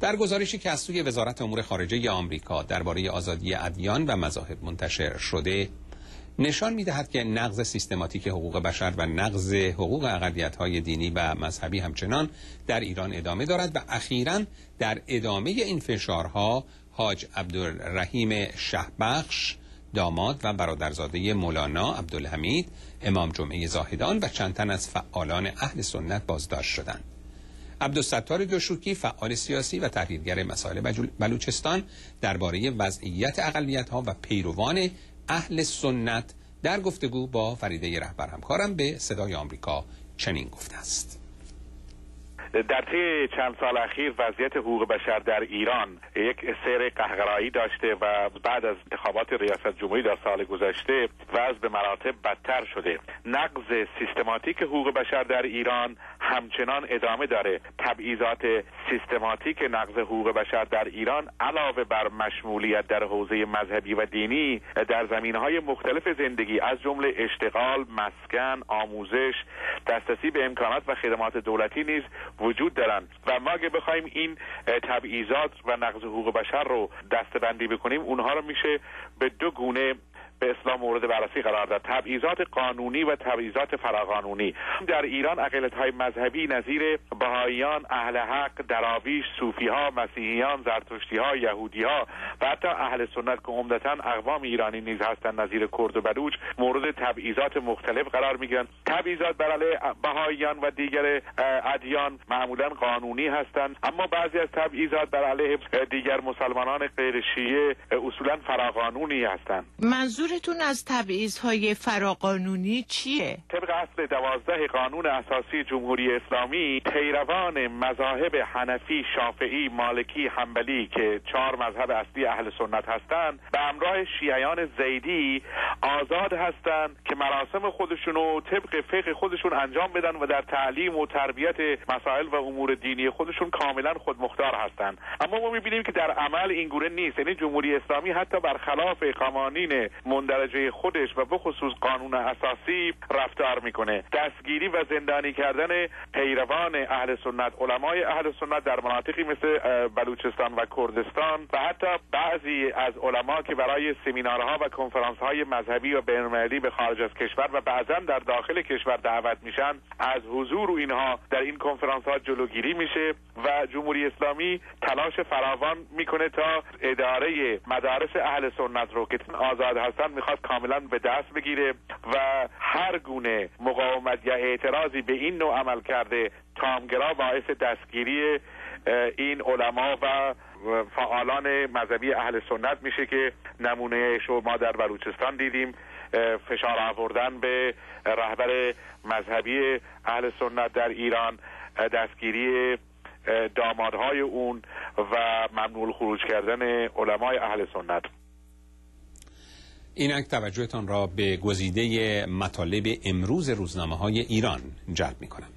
در گزارشی که از سوی وزارت امور خارجه آمریکا درباره آزادی ادیان و مذاهب منتشر شده، نشان می‌دهد که نقض سیستماتیک حقوق بشر و نقض حقوق اقلیت‌های دینی و مذهبی همچنان در ایران ادامه دارد و اخیراً در ادامه این فشارها حاج عبدالرحیم شهبخش، داماد و برادرزاده مولانا عبدالحمید، امام جمعه زاهدان و چند تن از فعالان اهل سنت بازداشت شدند. عبدالستار دشوکی، فعال سیاسی و تحلیلگر مسائل بلوچستان، درباره وضعیت اقلیت‌ها و پیروان اهل سنت در گفتگو با فریده رهبر همکارم به صدای آمریکا چنین گفته است: در طی چند سال اخیر وضعیت حقوق بشر در ایران یک سیر قهقرایی داشته و بعد از انتخابات ریاست جمهوری در سال گذشته وضع به مراتب بدتر شده. نقض سیستماتیک حقوق بشر در ایران همچنان ادامه داره. تبعیضات سیستماتیک نقض حقوق بشر در ایران علاوه بر مشمولیت در حوزه مذهبی و دینی در زمینه‌های مختلف زندگی از جمله اشتغال، مسکن، آموزش، دسترسی به امکانات و خدمات دولتی نیز وجود دارند و ما اگه بخوایم این تبعیضات و نقض حقوق بشر رو دسته‌بندی بکنیم، اونها رو میشه به دو گونه به اصطلاح مورد بررسی قرار داد: تبعیضات قانونی و تبعیضات فراقانونی. در ایران اقلیت‌های مذهبی نظیر بهائیان، اهل حق، دراویش، صوفی‌ها، مسیحیان، زرتشتی‌ها، یهودی‌ها و حتی اهل سنت که عمدتاً اقوام ایرانی نیز هستند نظیر کرد و بلوچ مورد تبعیضات مختلف قرار می‌گیرند. تبعیضات بر علیه بهائیان و دیگر ادیان معمولاً قانونی هستند، اما بعضی از تبعیضات بر علیه دیگر مسلمانان غیر شیعه اصولاً فراقانونی هستند. منظورتون از تبعیض‌های فراقانونی چیه؟ طبق اصل 12 قانون اساسی جمهوری اسلامی، پیروان مذاهب حنفی، شافعی، مالکی، حنبلی که 4 مذهب اصلی اهل سنت هستند، به همراه شیعیان زیدی آزاد هستند که مراسم خودشون رو طبق فقه خودشون انجام بدن و در تعلیم و تربیت مسائل و امور دینی خودشون کاملا خودمختار هستند. اما ما می‌بینیم که در عمل این گونه نیست. یعنی جمهوری اسلامی حتی برخلاف قوانین مندرجه خودش و به خصوص قانون اساسی رفتار میکنه. دستگیری و زندانی کردن پیروان اهل سنت، علمای اهل سنت در مناطقی مثل بلوچستان و کردستان و حتی بعضی از علما که برای سمینارها و کنفرانس‌های مذهبی و بین‌المللی به خارج از کشور و بعضا در داخل کشور دعوت میشن، از حضور اینها در این کنفرانس‌ها جلوگیری میشه و جمهوری اسلامی تلاش فراوان میکنه تا اداره مدارس اهل سنت رو که آزاد هستن میخواد کاملا به دست بگیره و هر گونه مقاومت یا اعتراضی به این نوع عمل کرده تامگرا باعث دستگیری این علما و فعالان مذهبی اهل سنت میشه که نمونه شو ما در بلوچستان دیدیم. فشار آوردن به رهبر مذهبی اهل سنت در ایران، دستگیری دامادهای اون و ممنوع خروج کردن علمای اهل سنت. اینک توجهتان را به گزیده مطالب امروز روزنامه‌های ایران جلب می‌کنم.